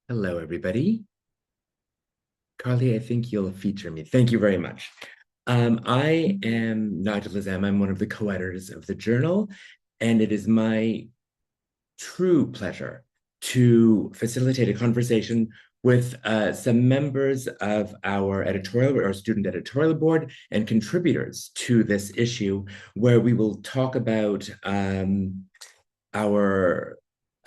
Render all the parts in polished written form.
Hello, everybody. Carly, I think you'll feature me. Thank you very much. I am Nigel Lezama. I'm one of the co-editors of the journal, and it is my true pleasure to facilitate a conversation with some members of our editorial or student editorial board and contributors to this issue, where we will talk about our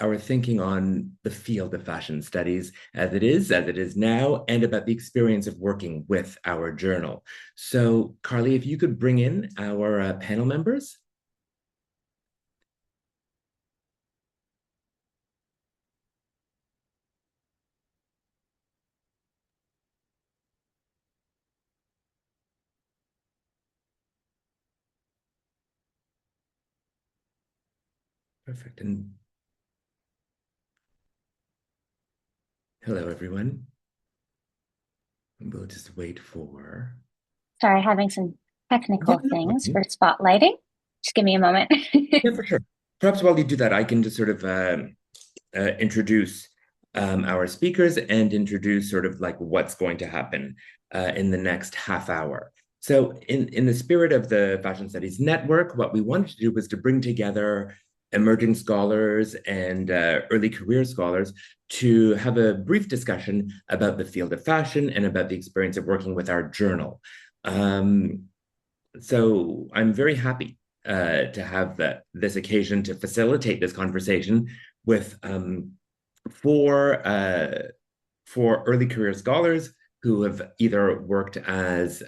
our thinking on the field of fashion studies as it is now, and about the experience of working with our journal. So, Carly, if you could bring in our panel members. Perfect. And hello, everyone. And we'll just wait for. Sorry, having some Yeah, technical no things problem. for spotlighting. Just give me a moment. Yeah, for sure. Perhaps while you do that, I can just sort of introduce our speakers and introduce sort of like what's going to happen in the next half hour. So, in the spirit of the Fashion Studies Network, what we wanted to do was to bring together emerging scholars and early career scholars to have a brief discussion about the field of fashion and about the experience of working with our journal. Um, so I'm very happy to have this occasion to facilitate this conversation with four four early career scholars who have either worked as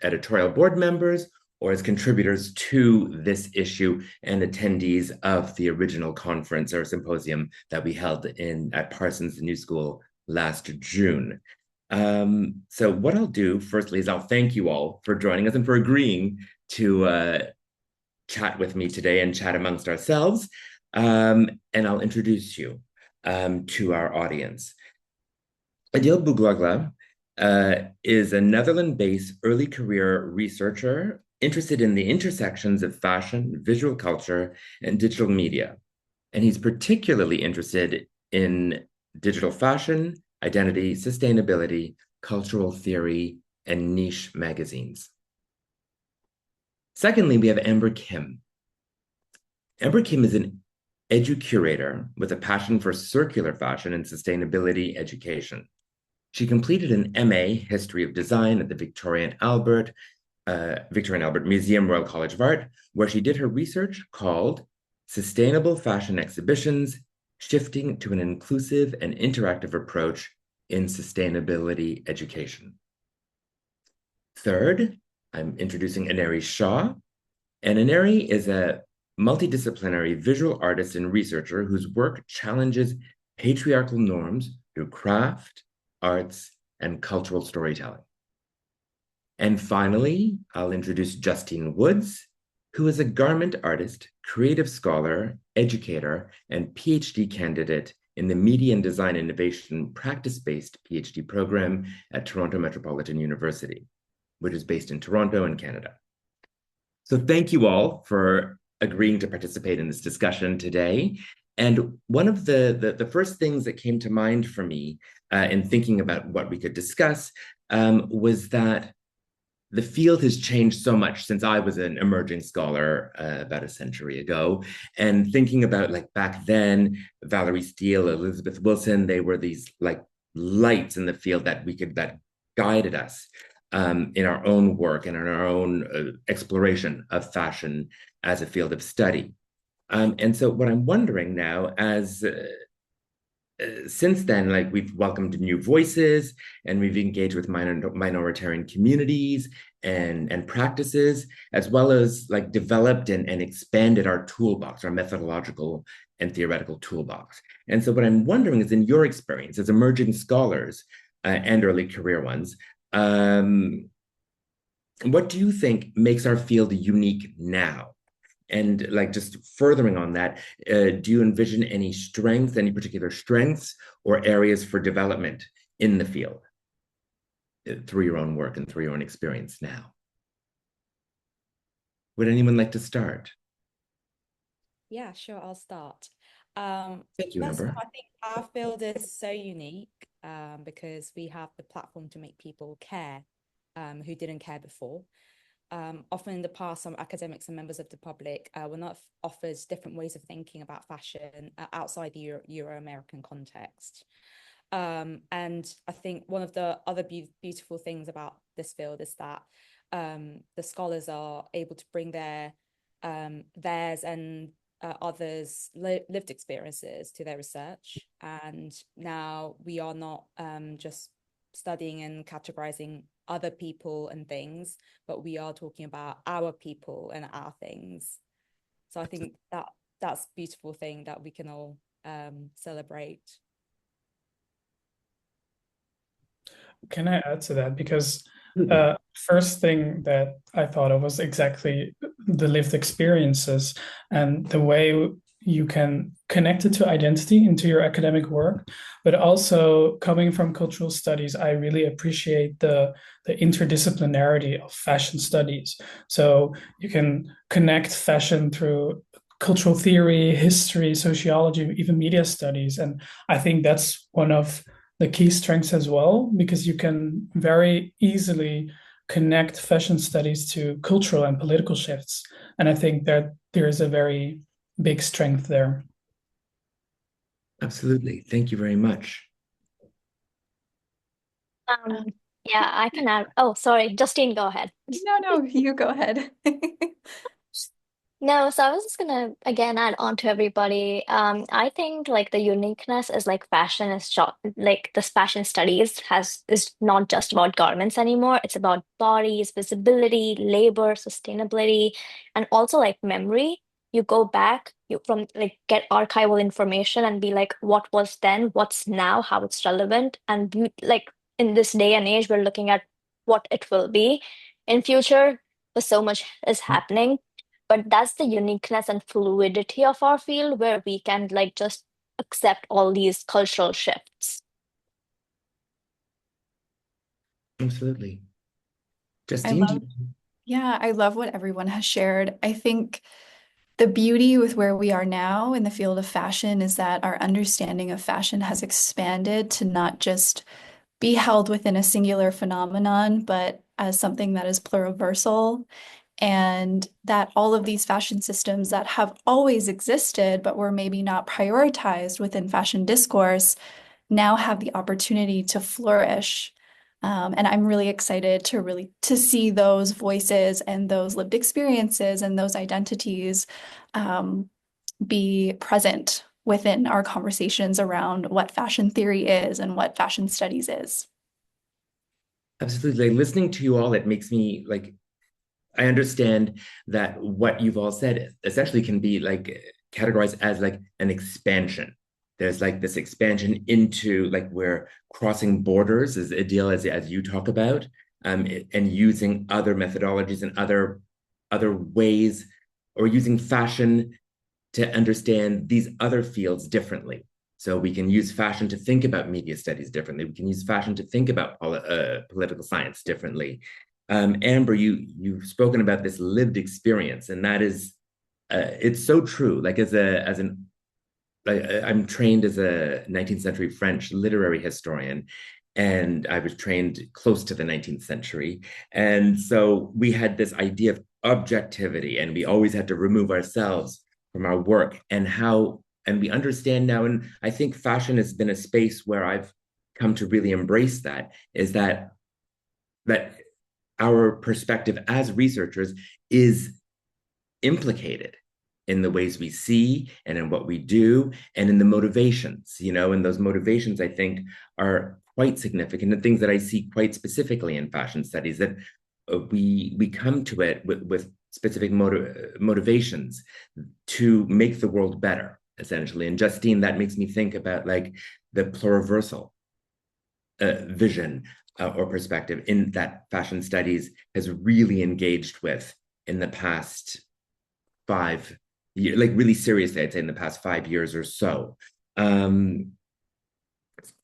editorial board members or as contributors to this issue and attendees of the original conference or symposium that we held at Parsons New School last June. So what I'll do firstly is I'll thank you all for joining us and for agreeing to chat with me today and chat amongst ourselves. And I'll introduce you to our audience. Adil Boughlala is a Netherlands-based early career researcher interested in the intersections of fashion, visual culture, and digital media. And he's particularly interested in digital fashion, identity, sustainability, cultural theory, and niche magazines. Secondly, we have Amber Kim. Amber Kim is an edu-curator with a passion for circular fashion and sustainability education. She completed an MA History of Design at the Victorian Albert Museum, Royal College of Art, where she did her research called Sustainable Fashion Exhibitions, Shifting to an Inclusive and Interactive Approach in Sustainability Education. Third, I'm introducing Aneri Shah. And Aneri is a multidisciplinary visual artist and researcher whose work challenges patriarchal norms through craft, arts, and cultural storytelling. And finally, I'll introduce Justine Woods, who is a garment artist, creative scholar, educator, and PhD candidate in the Media and Design Innovation practice-based PhD program at Toronto Metropolitan University, which is based in Toronto in Canada. So thank you all for agreeing to participate in this discussion today. And one of the first things that came to mind for me in thinking about what we could discuss was that the field has changed so much since I was an emerging scholar about a century ago. And thinking about like back then, Valerie Steele, Elizabeth Wilson, they were these like lights in the field that guided us in our own work and in our own exploration of fashion as a field of study. And so what I'm wondering now, as since then, like we've welcomed new voices and we've engaged with minoritarian communities and practices, as well as like developed and expanded our toolbox, our methodological and theoretical toolbox. And so what I'm wondering is, in your experience as emerging scholars and early career ones, what do you think makes our field unique now? And like just furthering on that, do you envision any strengths, any particular strengths or areas for development in the field through your own work and through your own experience now? Would anyone like to start? Yeah, sure, I'll start. Thank you, That's Amber. I think our field is so unique because we have the platform to make people care who didn't care before. Often in the past, some academics and members of the public were not offered different ways of thinking about fashion outside the Euro-American context. And I think one of the other beautiful things about this field is that the scholars are able to bring theirs and others' lived experiences to their research. And now we are not just studying and categorizing other people and things, but we are talking about our people and our things. So I think that's a beautiful thing that we can all celebrate. Can I add to that? Because first thing that I thought of was exactly the lived experiences and the way you can connect it to identity into your academic work. But also coming from cultural studies, I really appreciate the interdisciplinarity of fashion studies. So you can connect fashion through cultural theory, history, sociology, even media studies. And I think that's one of the key strengths as well, because you can very easily connect fashion studies to cultural and political shifts. And I think that there is a very big strength there. Absolutely. Thank you very much. Um, yeah, I can add. Oh, sorry, Justine, go ahead. No, you go ahead. No, so I was just gonna again add on to everybody. I think like the uniqueness is like fashion is shot like this fashion studies has is not just about garments anymore. It's about bodies, visibility, labor, sustainability, and also like memory. You go back, you from like get archival information and be like, what was then, what's now, how it's relevant, and like in this day and age, we're looking at what it will be in future. But so much is happening, but that's the uniqueness and fluidity of our field where we can like just accept all these cultural shifts. Absolutely. I Justine, love, yeah, I love what everyone has shared. I think the beauty with where we are now in the field of fashion is that our understanding of fashion has expanded to not just be held within a singular phenomenon, but as something that is pluriversal, and that all of these fashion systems that have always existed, but were maybe not prioritized within fashion discourse, now have the opportunity to flourish. And I'm really excited to see those voices and those lived experiences and those identities be present within our conversations around what fashion theory is and what fashion studies is. absolutely. Listening to you all, it makes me like, I understand that what you've all said essentially can be like categorized as like an expansion. There's like this expansion into like where crossing borders is a deal as you talk about, and using other methodologies and other ways, or using fashion to understand these other fields differently. So we can use fashion to think about media studies differently. We can use fashion to think about political science differently. Amber, you've spoken about this lived experience, and that is it's so true. Like I'm trained as a 19th century French literary historian, and I was trained close to the 19th century. And so we had this idea of objectivity, and we always had to remove ourselves from our work and we understand now, and I think fashion has been a space where I've come to really embrace that, is that our perspective as researchers is implicated in the ways we see and in what we do and in the motivations, and those motivations I think are quite significant, and things that I see quite specifically in fashion studies, that we come to it with specific motivations to make the world better, essentially. And Justine, that makes me think about like the pluriversal vision or perspective in that fashion studies has really engaged with in the past 5 years, like really seriously, I'd say in the past 5 years or so.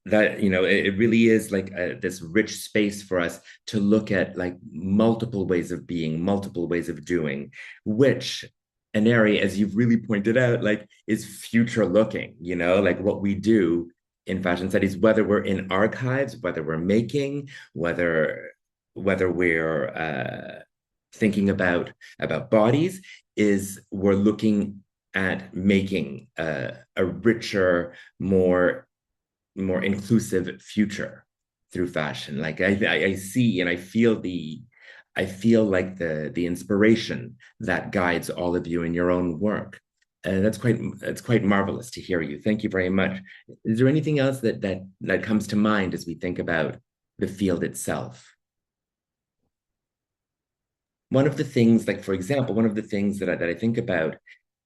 That it really is like this rich space for us to look at like multiple ways of being, multiple ways of doing, which Aneri, as you've really pointed out, like is future looking, you know, like what we do in fashion studies, whether we're in archives, whether we're making, whether we're thinking about bodies, is we're looking at making a richer, more inclusive future through fashion. Like I see and I feel like the inspiration that guides all of you in your own work. And that's quite marvelous to hear you. Thank you very much. Is there anything else that comes to mind as we think about the field itself? One of the things, like for example, one of the things that I think about,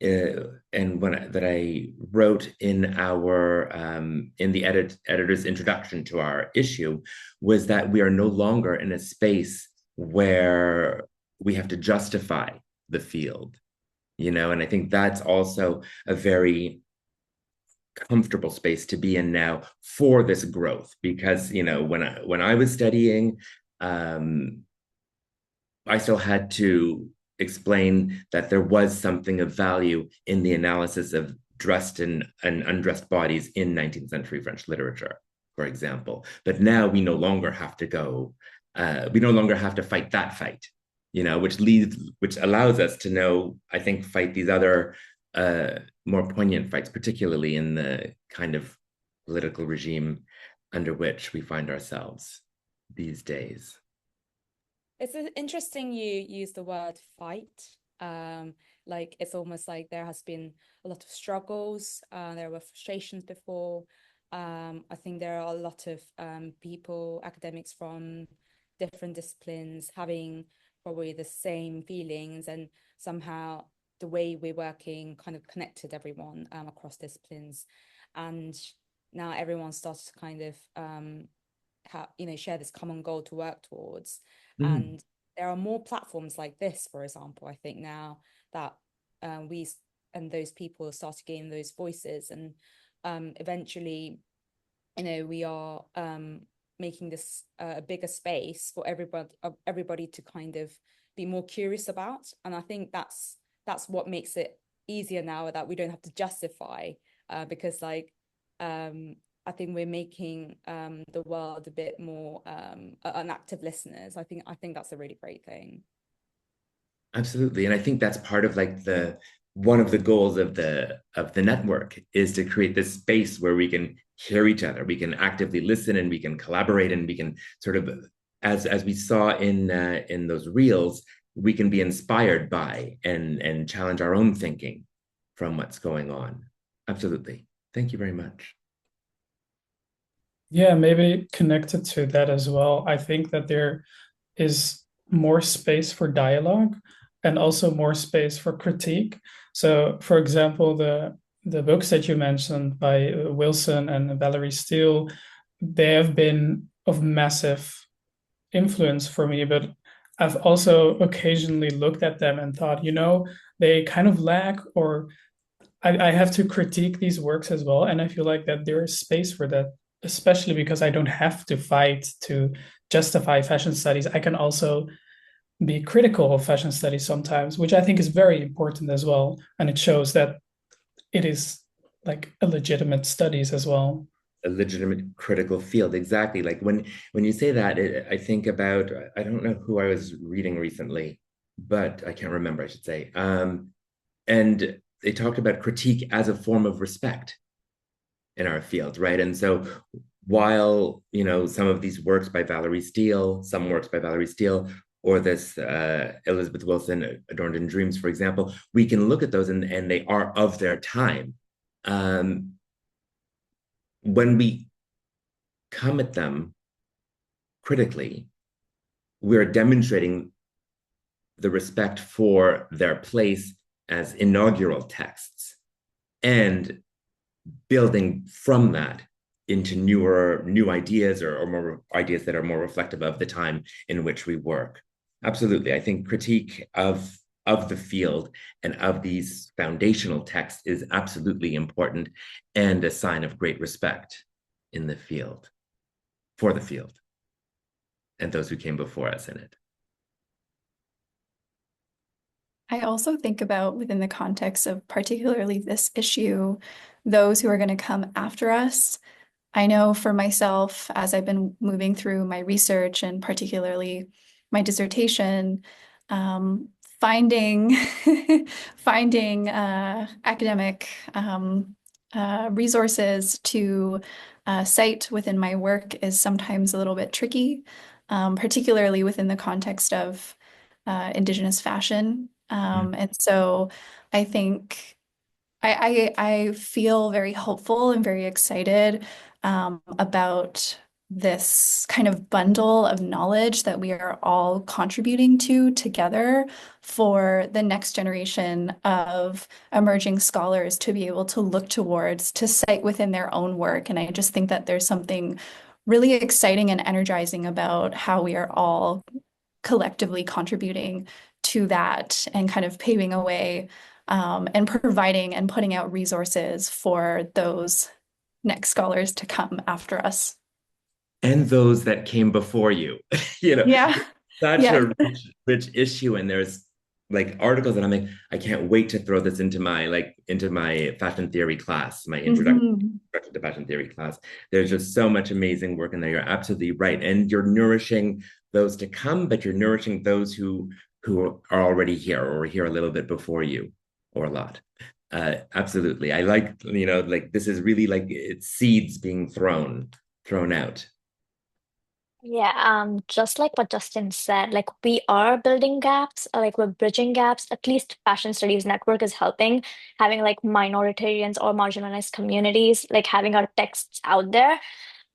and that I wrote in our in the editor's introduction to our issue, was that we are no longer in a space where we have to justify the field, you know, and I think that's also a very comfortable space to be in now for this growth, because you know when I was studying, I still had to explain that there was something of value in the analysis of dressed and undressed bodies in 19th century French literature, for example. But now we no longer have to we no longer have to fight that fight, you know, which allows us to know, I think, fight these other more poignant fights, particularly in the kind of political regime under which we find ourselves these days. It's interesting you use the word fight. Like it's almost like there has been a lot of struggles. There were frustrations before. I think there are a lot of people, academics from different disciplines having probably the same feelings, and somehow the way we're working kind of connected everyone across disciplines. And now everyone starts to kind of share this common goal to work towards. And there are more platforms like this, for example, I think now that we and those people start to gain those voices, and eventually, you know, we are making this a bigger space for everybody to kind of be more curious about. And I think that's what makes it easier now, that we don't have to justify, because like I think we're making the world a bit more an active listeners. I think that's a really great thing. Absolutely. And I think that's part of like one of the goals of the network is to create this space where we can hear each other, we can actively listen, and we can collaborate, and we can sort of, as we saw in those reels, we can be inspired by and challenge our own thinking from what's going on. Absolutely. Thank you very much. Yeah, maybe connected to that as well. I think that there is more space for dialogue and also more space for critique. So, for example, the books that you mentioned by Wilson and Valerie Steele, they have been of massive influence for me, but I've also occasionally looked at them and thought, you know, they kind of lack, or I have to critique these works as well. And I feel like that there is space for that, especially because I don't have to fight to justify fashion studies. I can also be critical of fashion studies sometimes, which I think is very important as well. And it shows that it is like a legitimate studies as well. A legitimate critical field, exactly. Like when you say that, I think about, I don't know who I was reading recently, but I can't remember, I should say. And they talked about critique as a form of respect in our field, right? And so while, you know, some of these works by Valerie Steele, or this Elizabeth Wilson, Adorned in Dreams, for example, we can look at those and they are of their time. When we come at them critically, we're demonstrating the respect for their place as inaugural texts and building from that into new ideas, or more ideas that are more reflective of the time in which we work. Absolutely. I think critique of the field and of these foundational texts is absolutely important and a sign of great respect in the field, for the field, and those who came before us in it. I also think about within the context of particularly this issue, those who are going to come after us. I know for myself, as I've been moving through my research and particularly my dissertation, finding finding academic resources to cite within my work is sometimes a little bit tricky, particularly within the context of Indigenous fashion. And so I think I feel very hopeful and very excited about this kind of bundle of knowledge that we are all contributing to together for the next generation of emerging scholars to be able to look towards, to cite within their own work. And I just think that there's something really exciting and energizing about how we are all collectively contributing to that and kind of paving a way and providing and putting out resources for those next scholars to come after us. And those that came before you. Yeah. Such Yeah. a rich issue. And there's like articles that I'm like, I can't wait to throw this into my fashion theory class, my introduction to fashion theory class. There's just so much amazing work in there. You're absolutely right. And you're nourishing those to come, but you're nourishing those who are already here or were here a little bit before you, or a lot. Absolutely. I like, like this is really like it's seeds being thrown out. Yeah, just like what Justin said, like we are building gaps, like we're bridging gaps. At least Fashion Studies Network is helping, having like minoritarians or marginalized communities, like having our texts out there.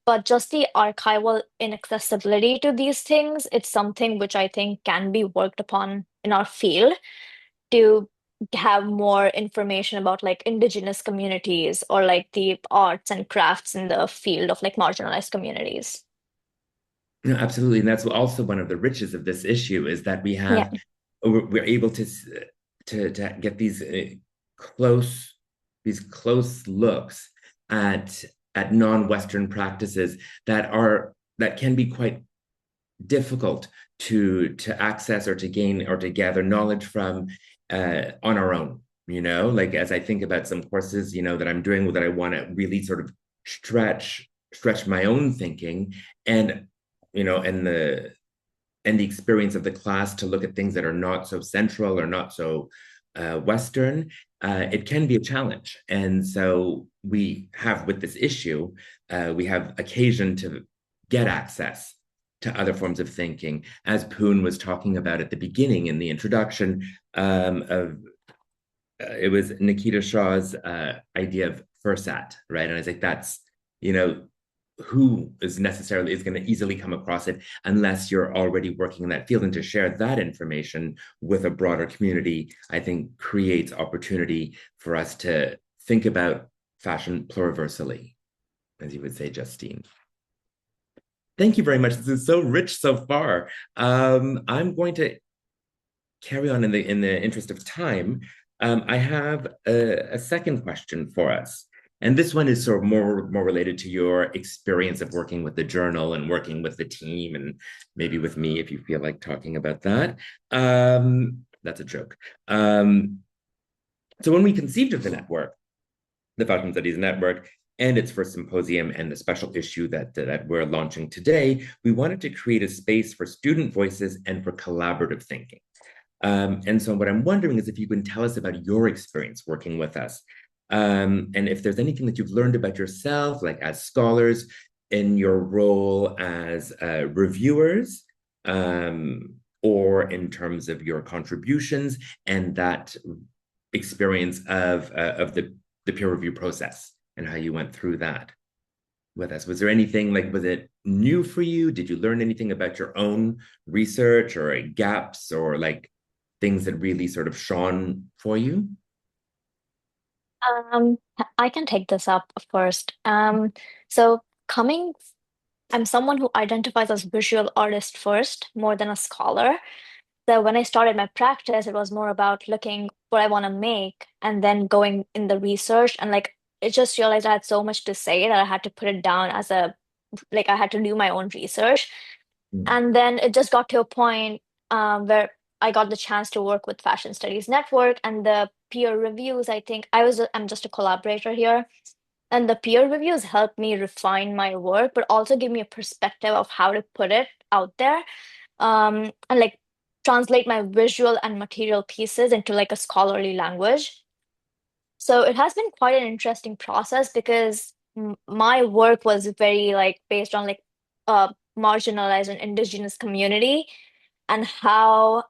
But just the archival inaccessibility to these things, it's something which I think can be worked upon in our field to have more information about like indigenous communities or like the arts and crafts in the field of like marginalized communities. No, absolutely. And that's also one of the riches of this issue is that Yeah. we're able to get close close looks at non-Western practices that can be quite difficult to access or to gain or to gather knowledge from on our own. Like as I think about some courses, that I'm doing that I want to really sort of stretch my own thinking and and the experience of the class to look at things that are not so central or not so Western, it can be a challenge. And so we have with this issue, we have occasion to get access to other forms of thinking, as Poon was talking about at the beginning in the introduction of it was Nikita Shaw's idea of FIRSAT, right? And I was like, that's, who is going to easily come across it unless you're already working in that field, and to share that information with a broader community, I think creates opportunity for us to think about fashion pluriversally, as you would say, Justine. Thank you very much. This is so rich so far. I'm going to carry on in the interest of time. I have a second question for us. And this one is sort of more related to your experience of working with the journal and working with the team, and maybe with me if you feel like talking about that. That's a joke. So when we conceived of the network, the Fashion Studies Network, and its first symposium and the special issue that we're launching today, we wanted to create a space for student voices and for collaborative thinking. And so what I'm wondering is if you can tell us about your experience working with us. And if there's anything that you've learned about yourself, like as scholars, in your role as reviewers, or in terms of your contributions and that experience of the peer review process and how you went through that with us. Was there anything was it new for you? Did you learn anything about your own research or gaps or things that really sort of shone for you? Um, I can take this up first. So coming, I'm someone who identifies as visual artist first, more than a scholar. So when I started my practice, it was more about looking what I want to make and then going in the research, and it just realized I had so much to say that I had to put it down as I had to do my own research. Mm. And then it just got to a point where I got the chance to work with Fashion Studies Network and the peer reviews. I think I'm just a collaborator here. And the peer reviews helped me refine my work, but also give me a perspective of how to put it out there. And like translate my visual and material pieces into like a scholarly language. So it has been quite an interesting process because my work was very like based on like marginalized and indigenous community, and how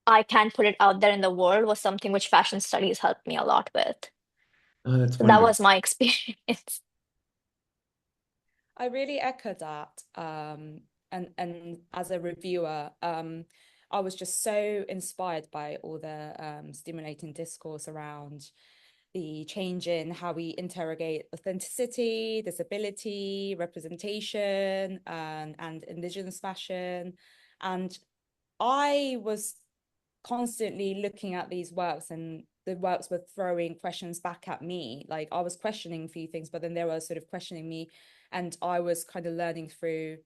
I can put it out there in the world was something which fashion studies helped me a lot with. Oh, that's So that wonderful. was my experience. I really echo that. And as a reviewer, I was just so inspired by all the stimulating discourse around the change in how we interrogate authenticity, disability, representation, and indigenous fashion. And I was constantly looking at these works, and the works were throwing questions back at me. Like I was questioning a few things, but then they were sort of questioning me, and I was kind of learning through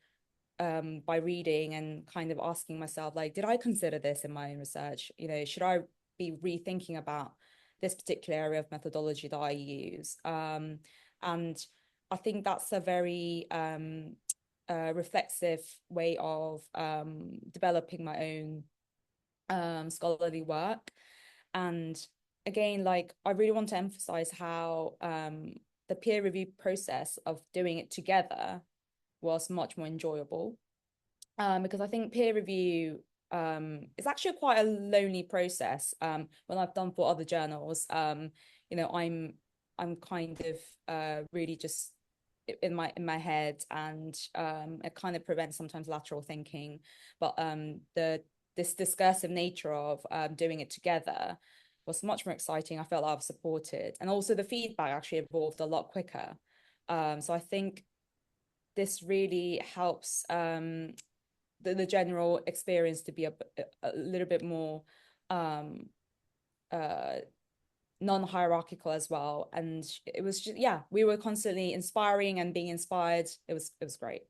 by reading and kind of asking myself, like, did I consider this in my own research? You know, should I be rethinking about this particular area of methodology that I use? And I think that's a very reflexive way of developing my own scholarly work. And again, like I really want to emphasize how the peer review process of doing it together was much more enjoyable, because I think peer review is actually quite a lonely process. When I've done for other journals, you know, I'm kind of really just in my head, and it kind of prevents sometimes lateral thinking. But this discursive nature of doing it together was much more exciting. I felt like I was supported, and also the feedback actually evolved a lot quicker. So I think this really helps the general experience to be a little bit more non-hierarchical as well. And it was just, yeah, we were constantly inspiring and being inspired. It was great.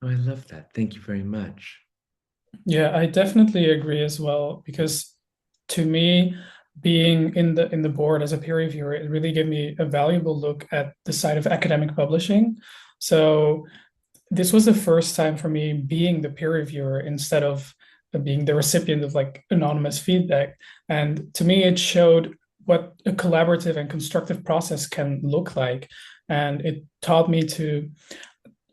Oh, I love that. Thank you very much. Yeah, I definitely agree as well, because to me, being in the board as a peer reviewer, it really gave me a valuable look at the side of academic publishing. So this was the first time for me being the peer reviewer instead of being the recipient of like anonymous feedback. And to me, it showed what a collaborative and constructive process can look like. And it taught me to,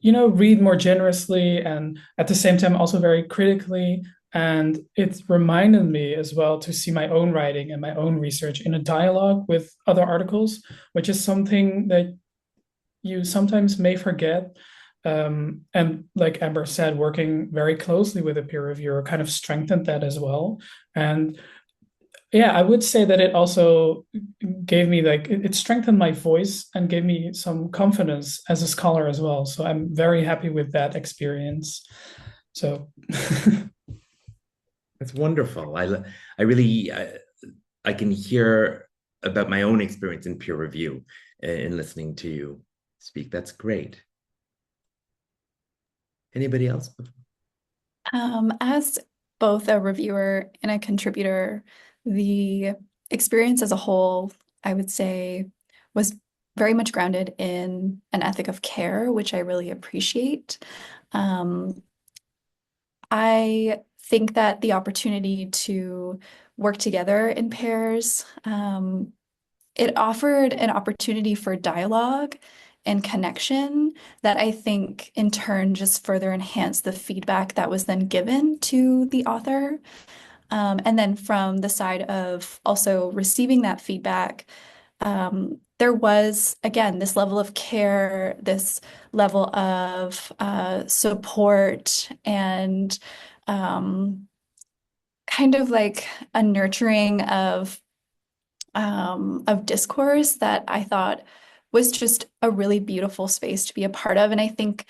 read more generously and at the same time also very critically. And it reminded me as well to see my own writing and my own research in a dialogue with other articles, which is something that you sometimes may forget. And like Amber said, working very closely with a peer reviewer kind of strengthened that as well. And yeah, I would say that it also gave me like it strengthened my voice and gave me some confidence as a scholar as well. So I'm very happy with that experience. So That's wonderful. I really, I can hear about my own experience in peer review in listening to you speak. That's great. Anybody else? As both a reviewer and a contributor, the experience as a whole, I would say, was very much grounded in an ethic of care, which I really appreciate. I think that the opportunity to work together in pairs, it offered an opportunity for dialogue and connection that I think in turn just further enhanced the feedback that was then given to the author. And then from the side of also receiving that feedback, there was, again, this level of care, this level of support, and kind of like a nurturing of discourse that I thought was just a really beautiful space to be a part of. And I think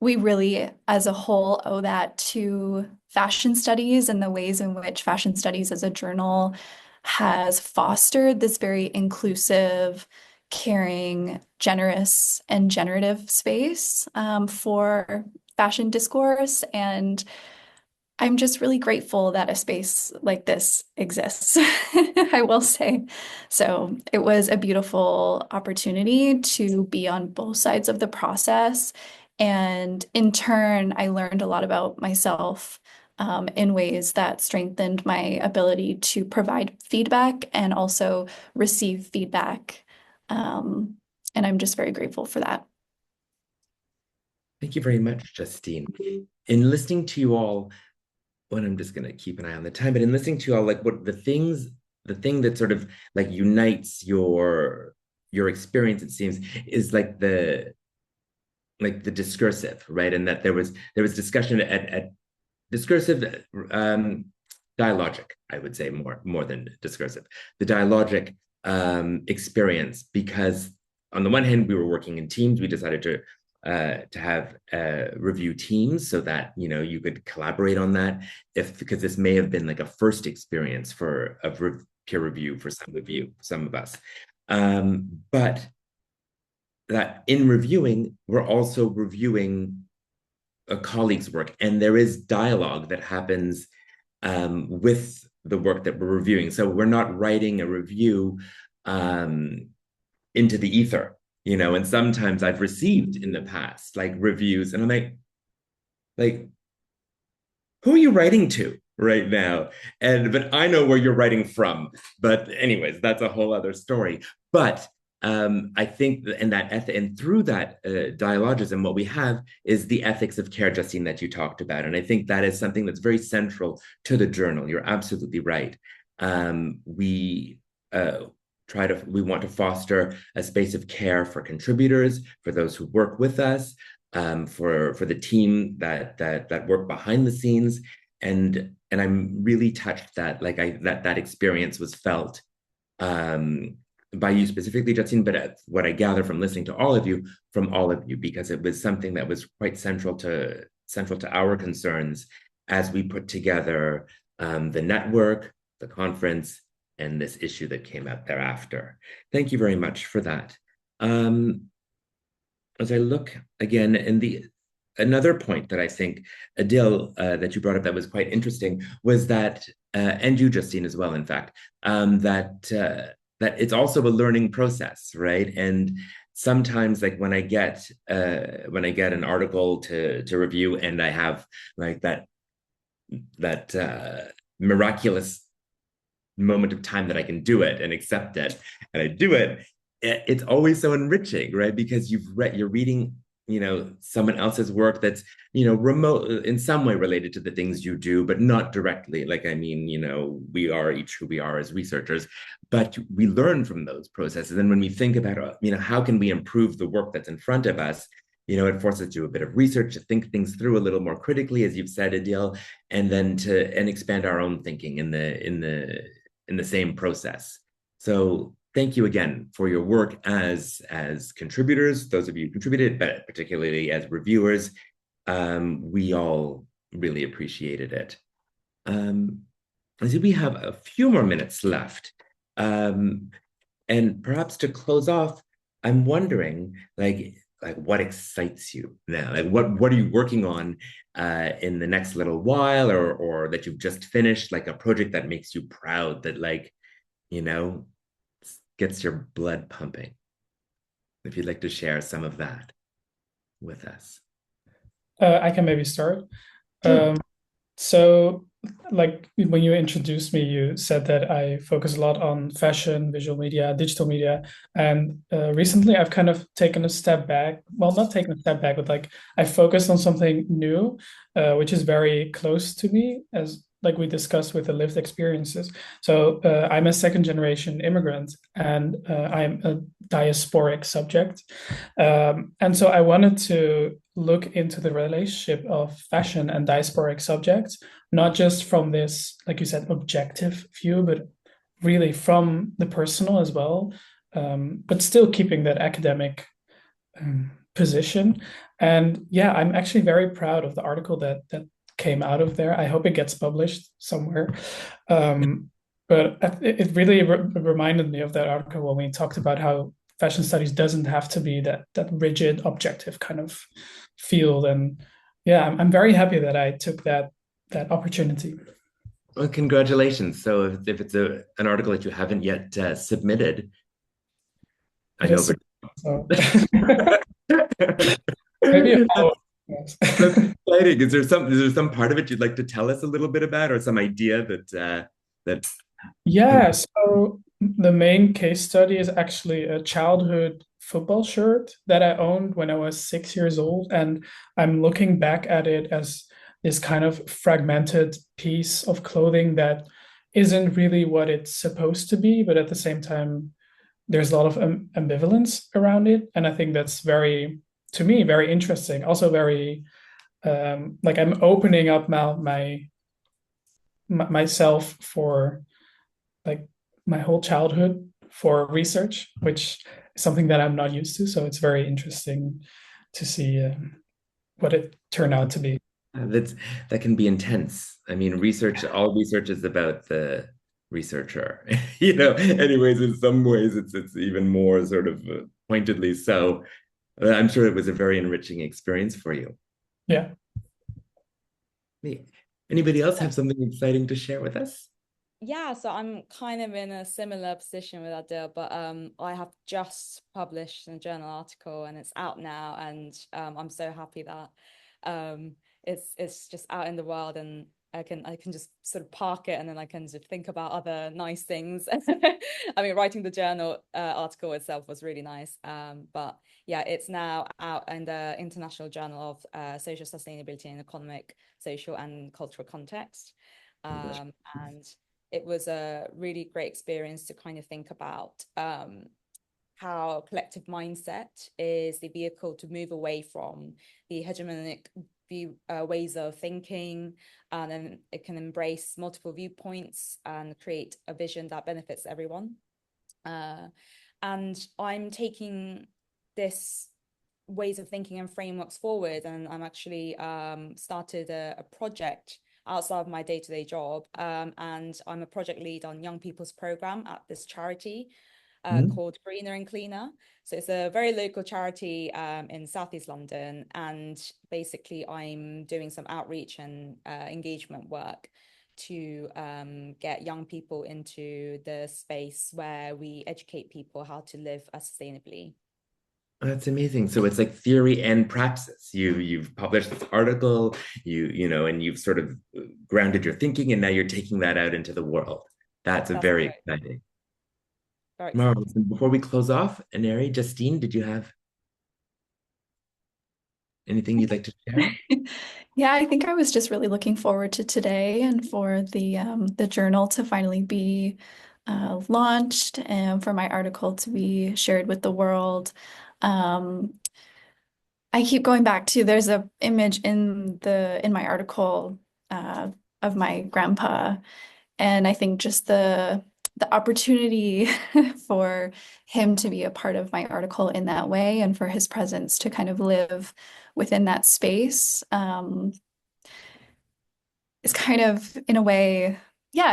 we really, as a whole, owe that to fashion studies and the ways in which fashion studies as a journal has fostered this very inclusive, caring, generous, and generative space for fashion discourse. And I'm just really grateful that a space like this exists, I will say. So it was a beautiful opportunity to be on both sides of the process. And in turn, I learned a lot about myself in ways that strengthened my ability to provide feedback and also receive feedback. And I'm just very grateful for that. Thank you very much, Justine. In listening to you all, well, I'm just going to keep an eye on the time, but in listening to you all, like what the thing that sort of like unites your experience, it seems, is like the discursive, right? And that there was discussion at discursive, dialogic, I would say more than discursive, the dialogic experience, because on the one hand, we were working in teams. We decided to have review teams so that you could collaborate on that, because this may have been like a first experience of peer review for some of us, but that in reviewing, we're also reviewing a colleague's work, and there is dialogue that happens with the work that we're reviewing. So we're not writing a review into the ether, and sometimes I've received in the past like reviews, and I'm like, who are you writing to right now? But I know where you're writing from. But anyways, that's a whole other story. But I think and through that dialogism, what we have is the ethics of care, Justine, that you talked about. And I think that is something that's very central to the journal. You're absolutely right. We want to foster a space of care for contributors, for those who work with us, for the team that work behind the scenes, and I'm really touched that that experience was felt by you specifically, Justine, but what I gather from listening to all of you, because it was something that was quite central to our concerns as we put together the network, the conference, and this issue that came out thereafter. Thank you very much for that. As I look again, another point that I think, Adil, that you brought up that was quite interesting was that, and you, Justine, as well, in fact, that it's also a learning process, right? And sometimes, like when I get an article to review, and I have like that miraculous moment of time that I can do it and accept it, and I do it, it's always so enriching, right? Because you're reading someone else's work that's remote in some way related to the things you do, but not directly. Like, I mean, we are each who we are as researchers, but we learn from those processes. And when we think about how can we improve the work that's in front of us, it forces us to do a bit of research, to think things through a little more critically, as you've said, Adil, and then to expand our own thinking in the same process. So thank you again for your work as contributors, those of you who contributed, but particularly as reviewers. We all really appreciated it. I see we have a few more minutes left. And perhaps to close off, I'm wondering, like what excites you now? Like what are you working on in the next little while, or that you've just finished, like a project that makes you proud, that gets your blood pumping? If you'd like to share some of that with us. I can maybe start. Sure. So, like when you introduced me, you said that I focus a lot on fashion, visual media, digital media. And recently I've kind of taken a step back. Well, not taken a step back, but like I focused on something new, which is very close to me, as like we discussed with the lived experiences. So I'm a second generation immigrant, and I'm a diasporic subject. And so I wanted to look into the relationship of fashion and diasporic subjects, not just from this, like you said, objective view, but really from the personal as well, but still keeping that academic position. And yeah, I'm actually very proud of the article that came out of there. I hope it gets published somewhere. But it really reminded me of that article when we talked about how fashion studies doesn't have to be that rigid, objective kind of field. And yeah, I'm very happy that I took that that opportunity. Well, congratulations. So if it's an article that you haven't yet submitted, I It know, is so. but Maybe a follow-up. Yes. that's exciting. Is there some part of it you'd like to tell us a little bit about, or some idea that Yeah, so the main case study is actually a childhood football shirt that I owned when I was 6 years old. And I'm looking back at it as this kind of fragmented piece of clothing that isn't really what it's supposed to be, but at the same time, there's a lot of ambivalence around it. And I think that's to me, very interesting. Also very, like I'm opening up myself for like my whole childhood for research, which is something that I'm not used to. So it's very interesting to see what it turned out to be. that can be intense. I mean, all research is about the researcher, Anyways, in some ways, it's even more sort of pointedly so. I'm sure it was a very enriching experience for you. Yeah. Anybody else have something exciting to share with us? Yeah, so I'm kind of in a similar position with Adil, but I have just published a journal article and it's out now, and I'm so happy that it's just out in the world, and I can just sort of park it, and then I can just think about other nice things. I mean, writing the journal article itself was really nice, but yeah, it's now out in the International Journal of Social Sustainability in Economic, Social, and Cultural Context, and it was a really great experience to kind of think about how collective mindset is the vehicle to move away from the hegemonic ways of thinking, and then it can embrace multiple viewpoints and create a vision that benefits everyone. And I'm taking this ways of thinking and frameworks forward, and I'm actually started a project outside of my day-to-day job, and I'm a project lead on young people's program at this charity called Greener and Cleaner. So it's a very local charity in Southeast London, and basically I'm doing some outreach and engagement work to get young people into the space where we educate people how to live sustainably. That's amazing. So it's like theory and praxis. You've published this article, and you've sort of grounded your thinking, and now you're taking that out into the world. That's very exciting. Very Marvelous. And before we close off, Aneri, Justine, did you have anything you'd like to share? Yeah, I think I was just really looking forward to today and for the journal to finally be launched and for my article to be shared with the world. I keep going back to there's a image in my article of my grandpa, and I think just the opportunity for him to be a part of my article in that way, and for his presence to kind of live within that space is kind of in a way, yeah,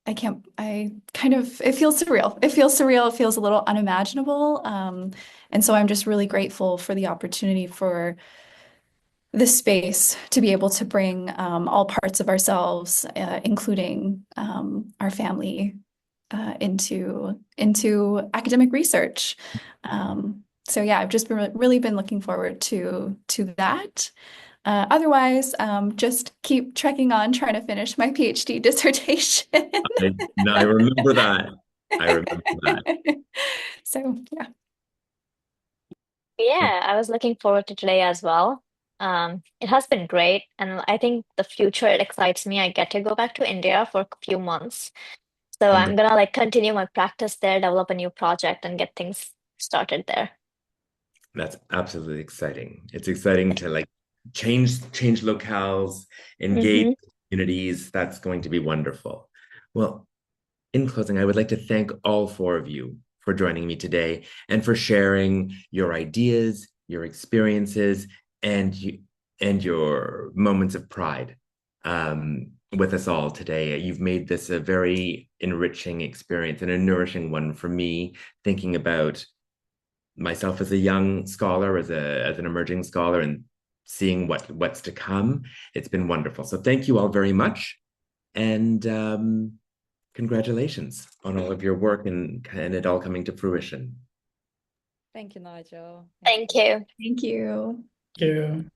I can't, I kind of, it feels surreal. It feels surreal. It feels a little unimaginable. And so I'm just really grateful for the opportunity for this space to be able to bring all parts of ourselves, including our family, into academic research. So yeah, I've just really been looking forward to that. Otherwise, just keep trekking on, trying to finish my PhD dissertation. I remember that. I remember that. So yeah. Yeah, I was looking forward to today as well. It has been great, and I think the future it excites me. I get to go back to India for a few months, so I'm Wonderful. gonna like continue my practice there, develop a new project, and get things started there. That's absolutely exciting. It's exciting to like change locales, engage Mm-hmm. communities. That's going to be wonderful. Well, in closing, I would like to thank all four of you for joining me today and for sharing your ideas, your experiences, and your moments of pride with us all today. You've made this a very enriching experience and a nourishing one for me, thinking about myself as a young scholar, as an emerging scholar, and seeing what's to come. It's been wonderful. So thank you all very much. And congratulations on all of your work and it all coming to fruition. Thank you, Nigel. Thank you. Thank you. Thank you.